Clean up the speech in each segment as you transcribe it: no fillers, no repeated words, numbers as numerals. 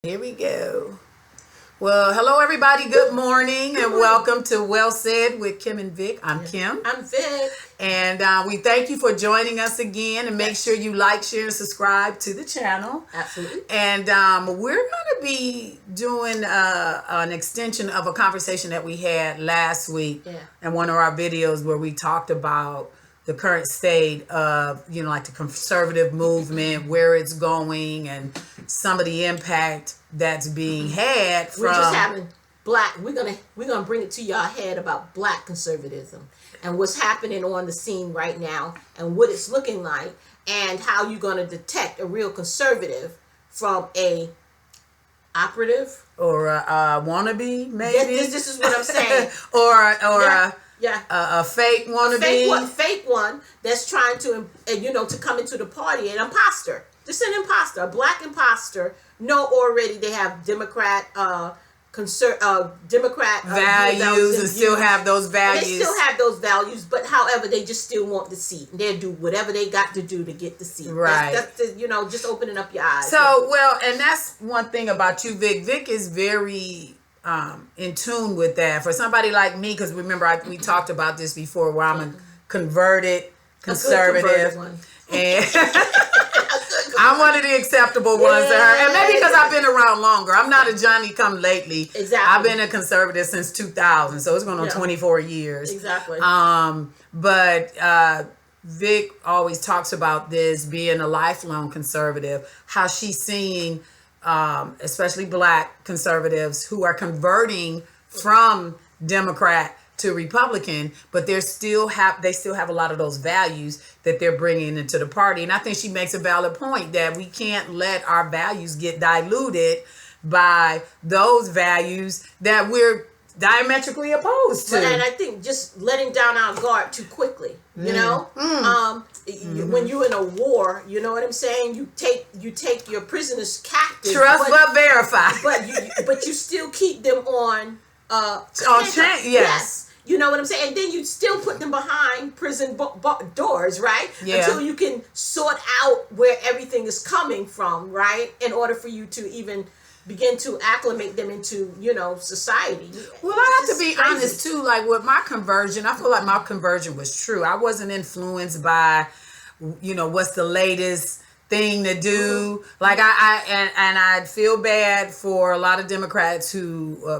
Here we go. Well, hello everybody. Good morning and welcome to Well Said with Kim and Vic. I'm Kim. I'm Vic. And we thank you for joining us again. And make sure you like, share, and subscribe to the channel. Absolutely. And we're going to be doing an extension of a conversation that we had last week in one of our videos where we talked about the current state of, like the conservative movement, where it's going, and some of the impact that's being had from. We're just having black. We're gonna bring it to y'all head about black conservatism and what's happening on the scene right now and what it's looking like and how you're gonna detect a real conservative from a operative or a wannabe, maybe. This is what I'm saying. A fake wannabe. A fake one that's trying to, to come into the party. An imposter. Just an imposter. A black imposter. No, already they have Democrat values and still have those values. They still have those values, but however, they just still want the seat. They'll do whatever they got to do to get the seat. Right. That's just opening up your eyes. So, well, and that's one thing about you, Vic. Vic is very in tune with that. For somebody like me, because remember we talked about this before, where I'm a converted conservative, and I'm one of the acceptable ones to her, and maybe because I've been around longer. I'm not a Johnny come lately. Exactly. I've been a conservative since 2000, so it's going on 24 years. Exactly. But Vic always talks about this being a lifelong conservative, how she's seeing especially black conservatives who are converting from Democrat to Republican, but they still have a lot of those values that they're bringing into the party. And I think she makes a valid point that we can't let our values get diluted by those values that we're diametrically opposed to. And I think just letting down our guard too quickly, when you're in a war, you know what I'm saying? You take your prisoners captive. Trust but verify. But you still keep them on chain. Yes. You know what I'm saying? And then you still put them behind prison doors, right? Yeah. Until you can sort out where everything is coming from, right? In order for you to even begin to acclimate them into, society. Well, I have to be honest too, like with my conversion, I feel like my conversion was true. I wasn't influenced by, what's the latest thing to do. Like I feel bad for a lot of Democrats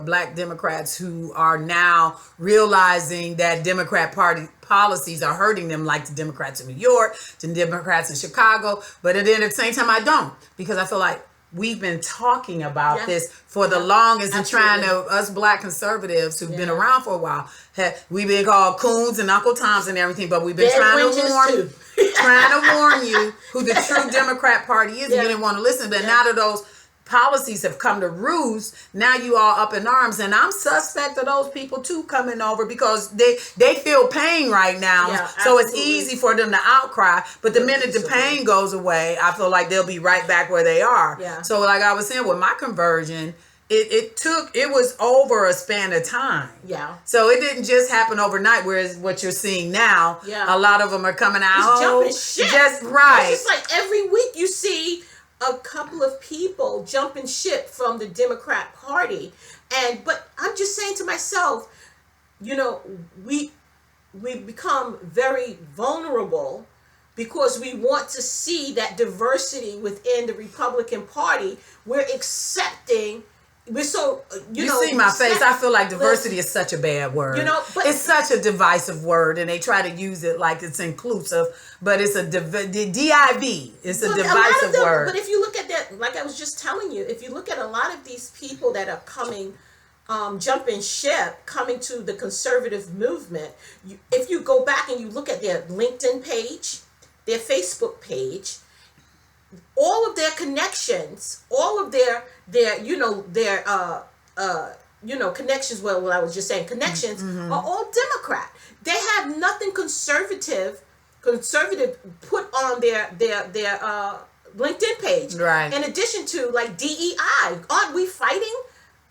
black Democrats who are now realizing that Democrat Party policies are hurting them, like the Democrats in New York, the Democrats in Chicago. But then at the same time, I don't, because I feel like we've been talking about this for the longest. Absolutely. And us black conservatives who've been around for a while, we've been called coons and Uncle Toms and everything, but we've been trying to warn you who the true Democrat Party is. And you didn't want to listen. But now that those policies have come to roost, now you all up in arms, and I'm suspect of those people too coming over because they feel pain right now. So it's easy for them to outcry, but the minute the pain goes away, I feel like they'll be right back where they are. So like I was saying with my conversion, it was over a span of time. So it didn't just happen overnight, whereas what you're seeing now, a lot of them are coming out jumping ship. Just right. It's just like every week you see a couple of people jumping ship from the Democrat Party. But I'm just saying to myself, we become very vulnerable because we want to see that diversity within the Republican Party. We're accepting. We're so you see my face. I feel like diversity is such a bad word. But it's such a divisive word, and they try to use it like it's inclusive, but it's a div. It's a divisive word. But if you look at that, like I was just telling you, if you look at a lot of these people that are coming, jumping ship, coming to the conservative movement, if you go back and you look at their LinkedIn page, their Facebook page, all of their connections, all of their connections. Well, what I was just saying, connections are all Democrat. They have nothing conservative put on their LinkedIn page. Right. In addition to like DEI, aren't we fighting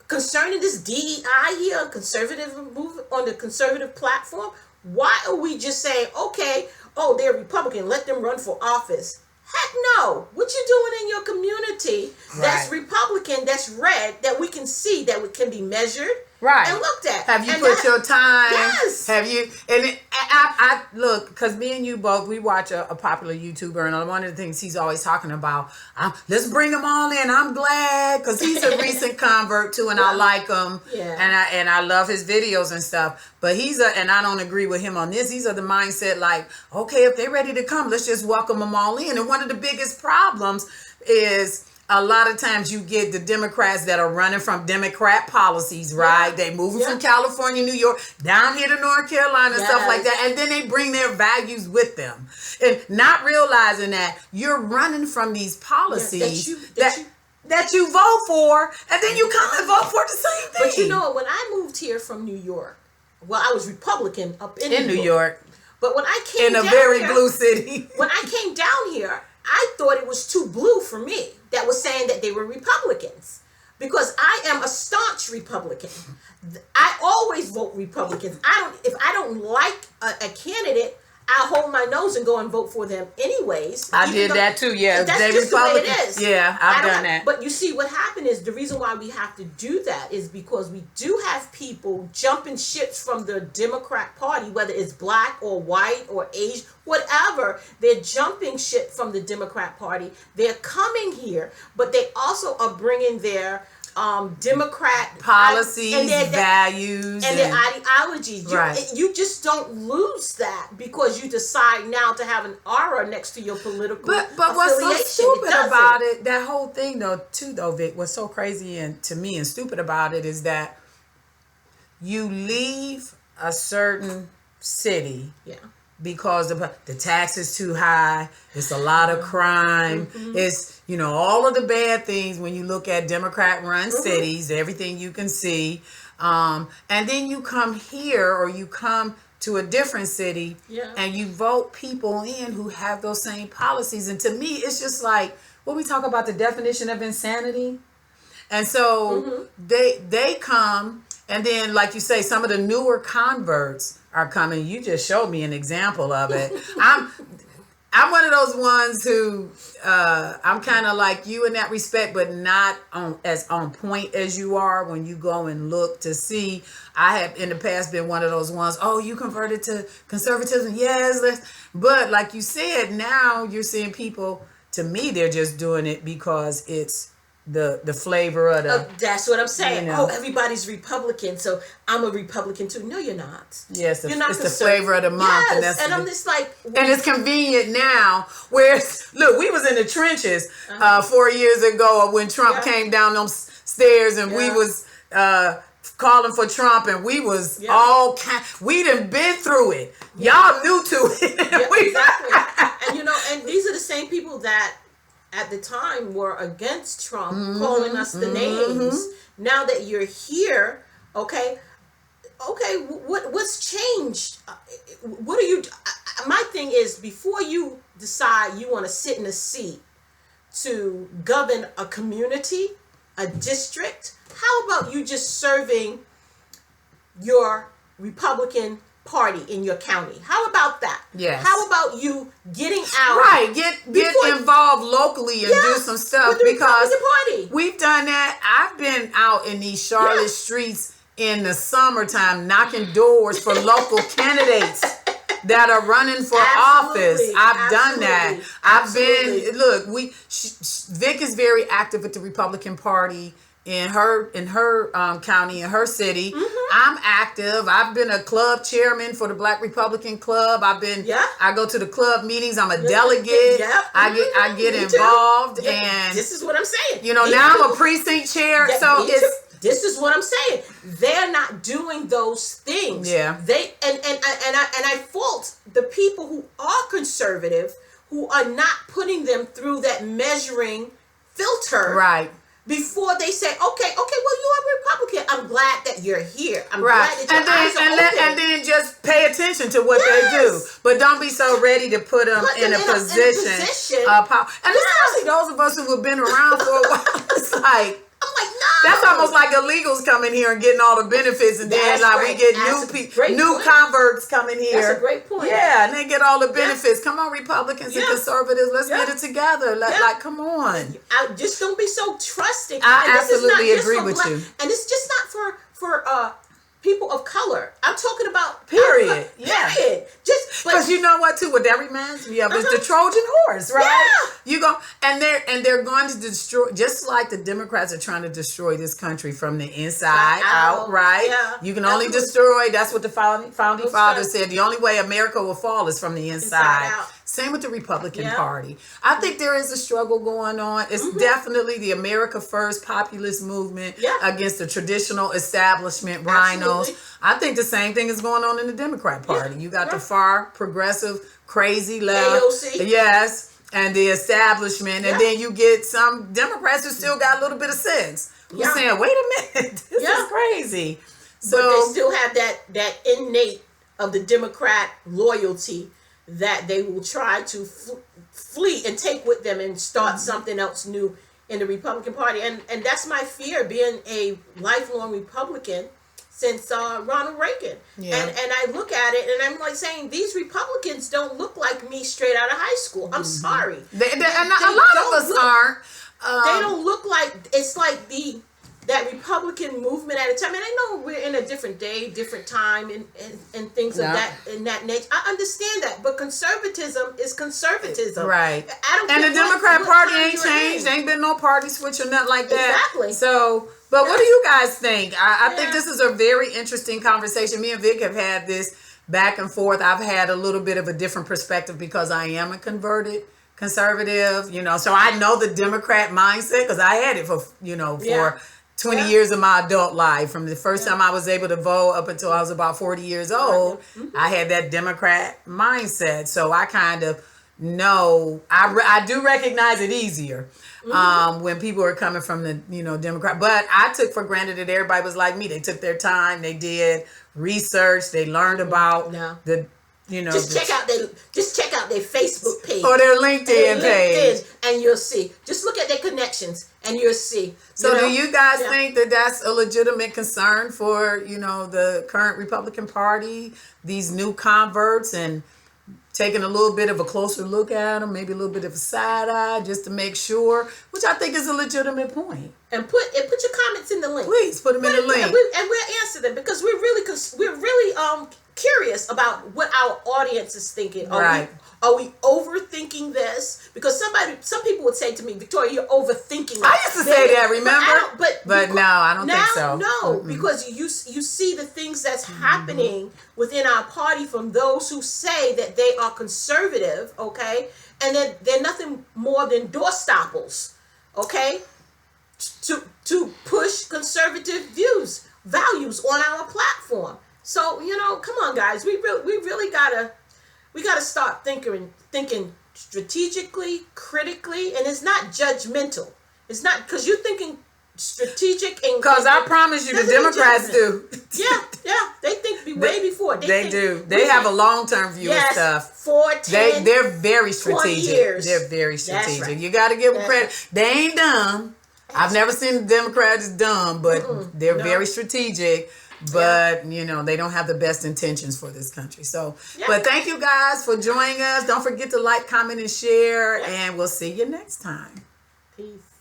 concerning this DEI here, conservative movement on the conservative platform? Why are we just saying, okay, they're Republican, let them run for office? Heck no. What you doing in your community that's Republican, that's red, that we can see, that can be measured and looked at? Have you put your time? Yes. Have you? And I look, because me and you both, we watch a popular YouTuber, and one of the things he's always talking about, let's bring them all in. I'm glad, because he's a recent convert too, and I like him. Yeah. And I love his videos and stuff. But and I don't agree with him on this. He's of the mindset like, okay, if they're ready to come, let's just welcome them all in. And one of the biggest problems is, a lot of times you get the Democrats that are running from Democrat policies, right? Yeah. They moving from California, New York, down here to North Carolina, and stuff like that. And then they bring their values with them. And not realizing that you're running from these policies that you vote for, and then you come and vote for the same thing. But you know, when I moved here from New York, well, I was Republican up in New York. But when I came in a very blue city. When I came down here, I thought it was too blue for me that was saying that they were Republicans, because I am a staunch Republican. I always vote Republicans. If I don't like a candidate, I hold my nose and go and vote for them anyways. I did that too, yeah. That's just the way it is. Yeah, I've done that. But you see, what happened is, the reason why we have to do that is because we do have people jumping ships from the Democrat Party, whether it's black or white or Asian, whatever. They're jumping ship from the Democrat Party. They're coming here, but they also are bringing their Democrat policies, values, and their ideologies. You just don't lose that because you decide now to have an aura next to your political but what's so stupid about it, that whole thing though, Vic, what's so crazy and to me and stupid about it is that you leave a certain city because the tax is too high, it's a lot of crime, it's, all of the bad things when you look at Democrat-run cities, everything you can see, and then you come here or you come to a different city and you vote people in who have those same policies. And to me, it's just like, when we talk about the definition of insanity, and so they come, and then, like you say, some of the newer converts are coming. You just showed me an example of it. I'm one of those ones who I'm kind of like you in that respect, but not as on point as you are when you go and look to see. I have in the past been one of those ones, you converted to conservatism. Yes. But like you said, now you're seeing people, to me, they're just doing it because it's the flavor of the... that's what I'm saying. Everybody's Republican, so I'm a Republican too. No, you're not. Yes, you're not. It's the flavor of the month. Yes, and I'm just like... And it's convenient now, where, look, we was in the trenches 4 years ago when Trump came down them stairs, and we was calling for Trump, and we was we done been through it. Y'all new to it. Exactly. And these are the same people that at the time were against Trump, calling us the names. Now that you're here, okay, what's changed? What are you? My thing is, before you decide you want to sit in a seat to govern a community, a district, how about you just serving your Republican Party in your county? How about that? Yes. How about you getting out? Right. Get involved locally and do some stuff, because we've done that. I've been out in these Charlotte streets in the summertime knocking doors for local candidates that are running for office. I've done that. I've been, look, Vic is very active with the Republican Party in her county, in her city. I'm active. I've been a club chairman for the Black Republican Club. I go to the club meetings. I'm a delegate. I get involved, and this is what I'm saying. Now I'm a precinct chair. This is what I'm saying. They're not doing those things. Yeah. And I fault the people who are conservative, who are not putting them through that measuring filter. Right. Before they say, okay, well, you are Republican. I'm glad that you're here. I'm glad that your eyes are open. And then just pay attention to what they do. But don't be so ready to put them in a position of power. And especially those of us who have been around for a while, it's like, I'm like, no. That's almost like illegals coming here and getting all the benefits, and then we get new converts coming here. That's a great point. Yeah, and they get all the benefits. Come on, Republicans and conservatives, let's get it together. Like, come on. Just don't be so trusting. I absolutely agree with you. And it's just not for people of color. I'm talking about period. Period. Just because you know what too, what that reminds me of is the Trojan horse, right? Yeah. You go and they're going to destroy, just like the Democrats are trying to destroy this country from the inside out, right? Yeah. You can only destroy. That's what the founding fathers said. The only way America will fall is from the inside out. Same with the Republican Party. I think there is a struggle going on. It's definitely the America First populist movement against the traditional establishment rhinos. I think the same thing is going on in the Democrat Party. You got the far progressive, crazy left. AOC. Yes. And the establishment. And then you get some Democrats who still got a little bit of sense. Who's saying, wait a minute, this is crazy. So, but they still have that innate of the Democrat loyalty that they will try to flee and take with them and start something else new in the Republican Party. And that's my fear, being a lifelong Republican since Ronald Reagan. And I look at it and I'm like saying, these Republicans don't look like me straight out of high school. I'm sorry. And a lot of us aren't. They don't look like, it's like that Republican movement at a time. And I know we're in a different day, different time, and things of that in that nature. I understand that, but conservatism is conservatism, right? I don't. And the Democrat Party ain't changed. Ain't been no party switch or nothing like that. Exactly. So, but what do you guys think? I think this is a very interesting conversation. Me and Vic have had this back and forth. I've had a little bit of a different perspective because I am a converted conservative, so I know the Democrat mindset because I had it for 20 years of my adult life. From the first time I was able to vote up until I was about 40 years old, I had that Democrat mindset. So I kind of know, I do recognize it easier when people are coming from the, Democrat. But I took for granted that everybody was like me. They took their time. They did research. They learned about the just check out their Facebook page or their LinkedIn page, and you'll see. Just look at their connections, and you'll see. So, do you guys think that that's a legitimate concern for the current Republican Party? These new converts and taking a little bit of a closer look at them, maybe a little bit of a side eye, just to make sure, which I think is a legitimate point. And put your comments in the link. Please put them in the link, and we'll answer them because we're really curious about what our audience is thinking. Are we overthinking this? Because some people would say to me, Victoria, you're overthinking it. I used to say that, remember? But no, I don't think so. No, because you see the things that's happening within our party from those who say that they are conservative, okay? And then they're nothing more than doorstoppers, okay? To push conservative values on our platform. So, come on, guys. We really gotta start thinking strategically, critically, and it's not judgmental. It's not because you're thinking strategic and because I promise you, the Democrats do. Yeah, they think way before. They do. They have a long-term view of stuff. 4, 10, they're very strategic. Years. They're very strategic. Right. You got to give them credit. They ain't dumb. I've never seen the Democrats dumb, but they're very strategic. But, they don't have the best intentions for this country. So, but thank you guys for joining us. Don't forget to like, comment, and share. And we'll see you next time. Peace.